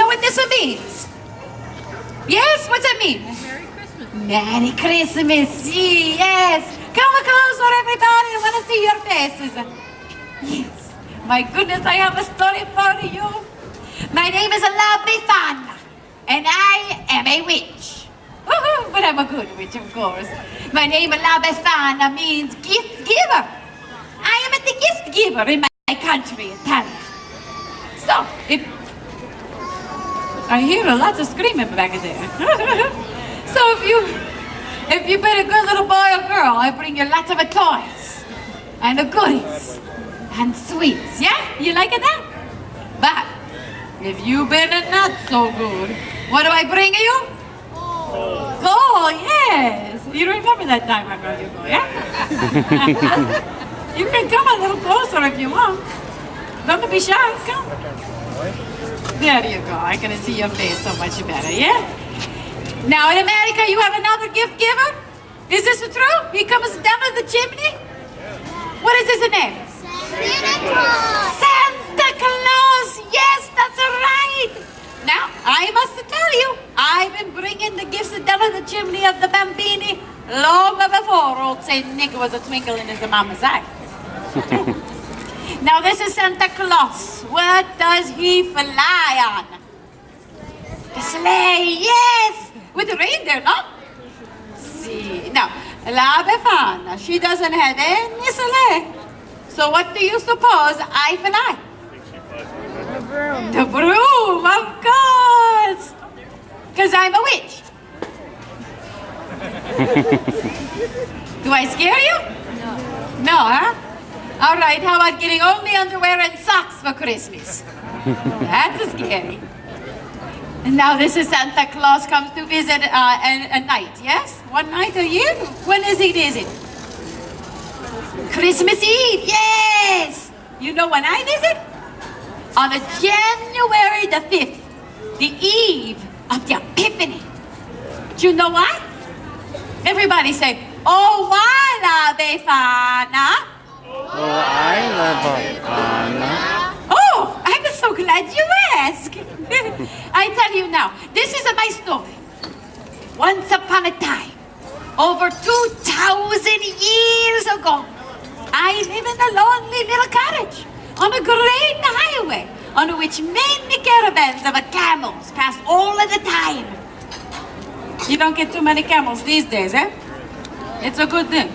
what this means? Yes, what's that mean? Merry Christmas, yes. Come closer, everybody. I want to see your faces. Yes. My goodness, I have a story for you. My name is Befana, and I am a witch. Woohoo, but I'm a good witch, of course. My name Befana means gift giver. I am the gift giver in my country, Italia. So, I hear a lot of screaming back there. So if you've been a good little boy or girl, I bring you lots of toys and goodies and sweets. Yeah, you like it that? But if you've been not so good, what do I bring you? Gold, yes. You remember that time I brought you gold, yeah? You can come a little closer if you want. Don't be shy, come. There you go, I can see your face so much better, yeah? Now in America, you have another gift giver? Is this true? He comes down the chimney? What is his name? Santa Claus! Santa Claus! Yes, that's right! Now, I must tell you, I've been bringing the gifts down the chimney of the Bambini long before old St. Nick was a twinkle in his mama's eye. Now, this is Santa Claus. What does he fly on? The sleigh, yes! With the reindeer, no? See, now, Befana, she doesn't have any sleigh. So what do you suppose I fly? The broom. The broom, of course! Because I'm a witch. Do I scare you? No. No, huh? All right, how about getting only underwear and socks for Christmas? That's scary. And now this is Santa Claus comes to visit a night, yes? One night a year? When is it? Christmas Eve, yes! You know when I visit? On a January the 5th, the eve of the Epiphany. Do you know why? Everybody say, oh, why la Befana? Oh, I love Befana. Oh, I'm so glad you asked. I tell you now, this is my story. Once upon a time, over 2,000 years ago, I live in a lonely little cottage on a great highway on which many caravans of camels pass all of the time. You don't get too many camels these days, eh? It's a good thing.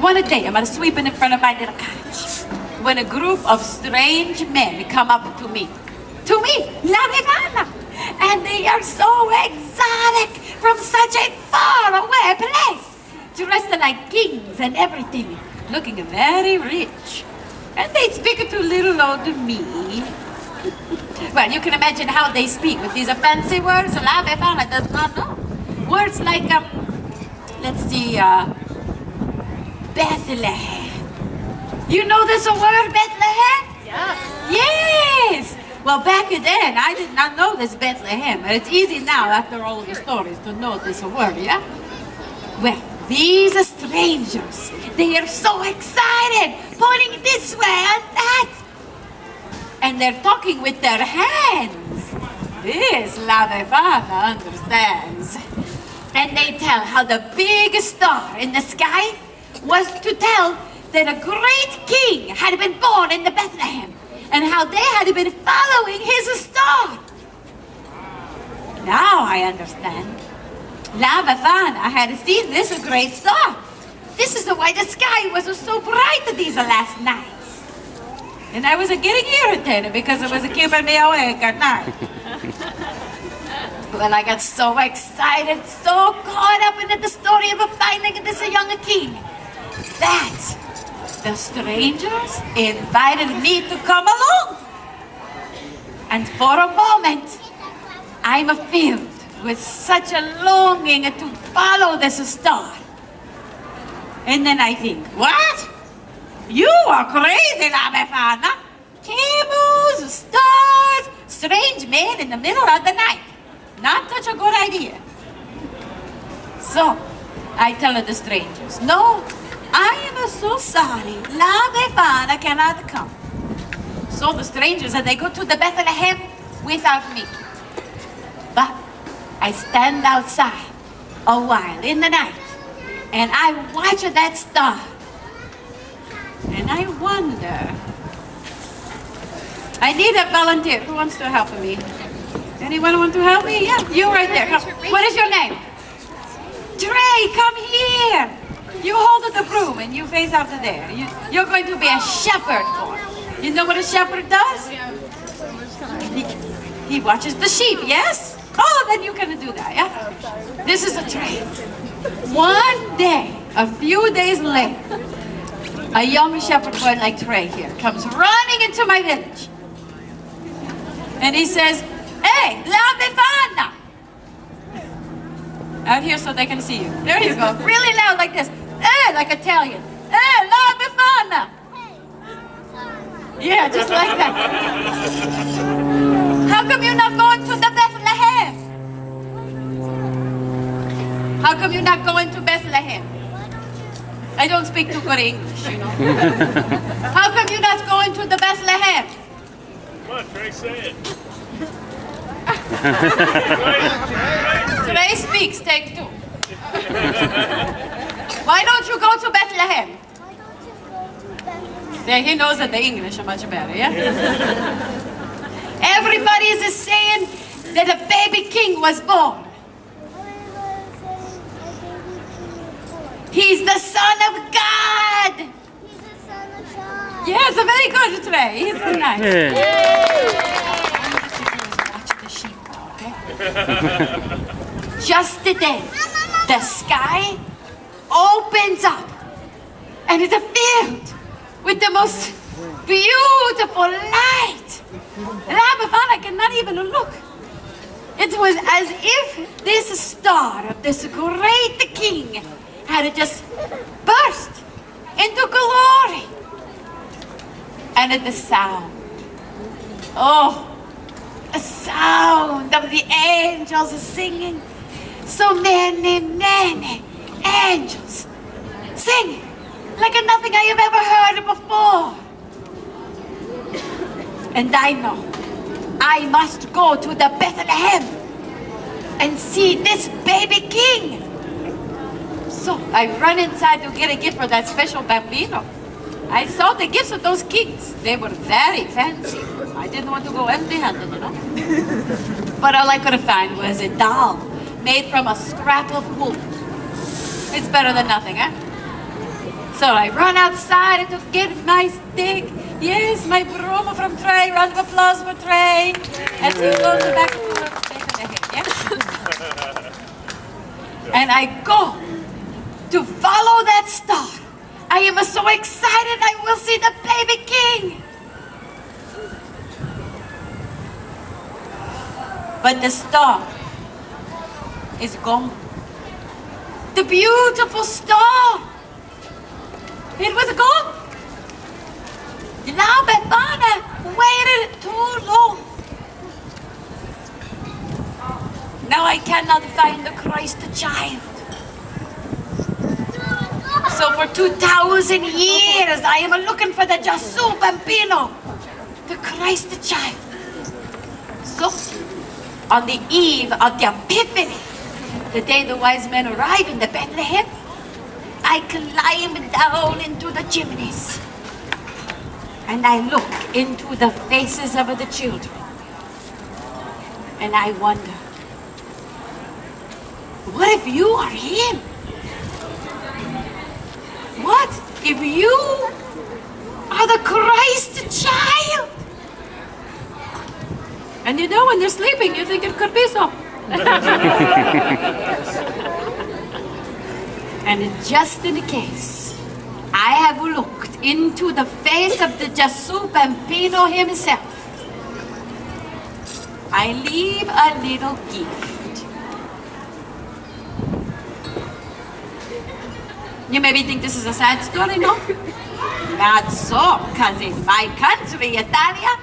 One day, I'm sweeping in front of my little cottage when a group of strange men come up to me, La Befana, and they are so exotic from such a far-away place, dressed like kings and everything, looking very rich, and they speak to little old me. Well, you can imagine how they speak with these fancy words La Befana does not know. Words like, let's see, Bethlehem. You know this word, Bethlehem? Yeah. Yes! Well, back then, I did not know this Bethlehem. And it's easy now, after all of the stories, to know this word, yeah? Well, these strangers, they are so excited, pointing this way and that. And they're talking with their hands. This La Befana understands. And they tell how the big star in the sky was to tell that a great king had been born in the Bethlehem, and how they had been following his star. Now I understand. La Befana had seen this great star. This is why the sky was so bright these last nights. And I was getting irritated because it was keeping me awake at night. Well, I got so excited, so caught up in the story of finding this young king, that the strangers invited me to come along. And for a moment, I'm filled with such a longing to follow this star. And then I think, what? You are crazy, La Befana. Camels, stars, strange men in the middle of the night. Not such a good idea. So, I tell the strangers, no, I am so sorry. La Befana cannot come. So the strangers, and they go to the Bethlehem without me. But I stand outside a while in the night, and I watch that star. And I wonder, I need a volunteer. Who wants to help me? Anyone want to help me? Yeah, you right there. Come. What is your name? Trey, come here. You hold the broom and you face out to there. You're going to be a shepherd boy. You know what a shepherd does? He watches the sheep, yes? Oh, then you can do that, yeah? This is a Trey. One day, a few days later, a young shepherd boy like Trey here comes running into my village. And he says, "Hey, la Befana!" Out here so they can see you. There you go. Really loud like this. Like Italian. La Befana! Yeah, just like that. How come you're not going to the Bethlehem? How come you're not going to Bethlehem? I don't speak too good English, you know. How come you're not going to the Bethlehem? Come on, Trey, say it. Trey speaks, take two. Why don't you go to Bethlehem? Yeah, he knows that the English are much better, yeah? Everybody is saying that a baby king was born. He's the son of God. He's the son of God. Yes, very good, Trey. He's so nice. Watch the sheep, okay? Just then, the sky opens up, and it's filled with the most beautiful light. Befana cannot even look. It was as if this star of this great king had just burst into glory. And at the sound, the sound of the angels singing. So many, many angels singing like nothing I have ever heard before. And I know I must go to the Bethlehem and see this baby king. So I run inside to get a gift for that special bambino. I saw the gifts of those kings. They were very fancy. I didn't want to go empty-handed, you know. But all I could find was a doll made from a scrap of wool. It's better than nothing, eh? So I run outside to get my stick. Yes, my broom from Trey. Round of applause for Trey. As he goes back to the head, yeah? And I go to follow that star. I am so excited I will see the baby king. But the star is gone. The beautiful star. It was gone. Now Befana waited too long. Now I cannot find the Christ child. So for 2,000 years I am looking for the Gesù Bambino, the Christ child. So on the eve of the Epiphany, the day the wise men arrive in the Bethlehem, I climb down into the chimneys and I look into the faces of the children and I wonder, what if you are him? What if you are the Christ child? And you know when they're sleeping, you think it could be so. And just in case, I have looked into the face of the Gesù Bambino himself. I leave a little gift. You maybe think this is a sad story, no? Not so, because in my country, Italia,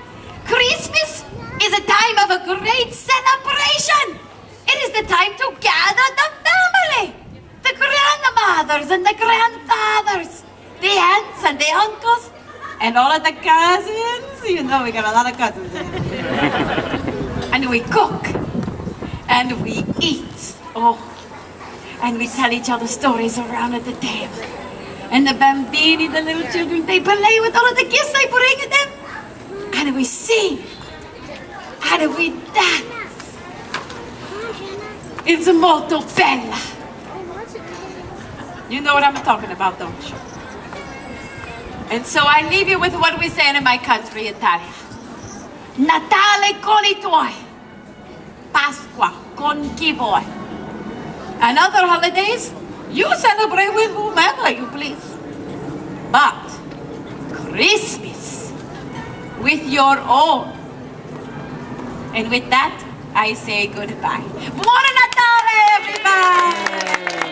Christmas is a time of a great celebration. It is the time to gather the family, the grandmothers and the grandfathers, the aunts and the uncles, and all of the cousins You know we got a lot of cousins in here. And we cook. And we eat. Oh. And we tell each other stories around at the table. And the bambini, the little children, they play with all of the gifts I bring them. And we sing. And we dance. It's molto bella. You know what I'm talking about, don't you? And so I leave you with what we say in my country, Italia. Natale con I tuoi. Pasqua con chi vuoi. And other holidays, you celebrate with whomever you please. But Christmas with your own. And with that, I say goodbye. Buon Natale, everybody!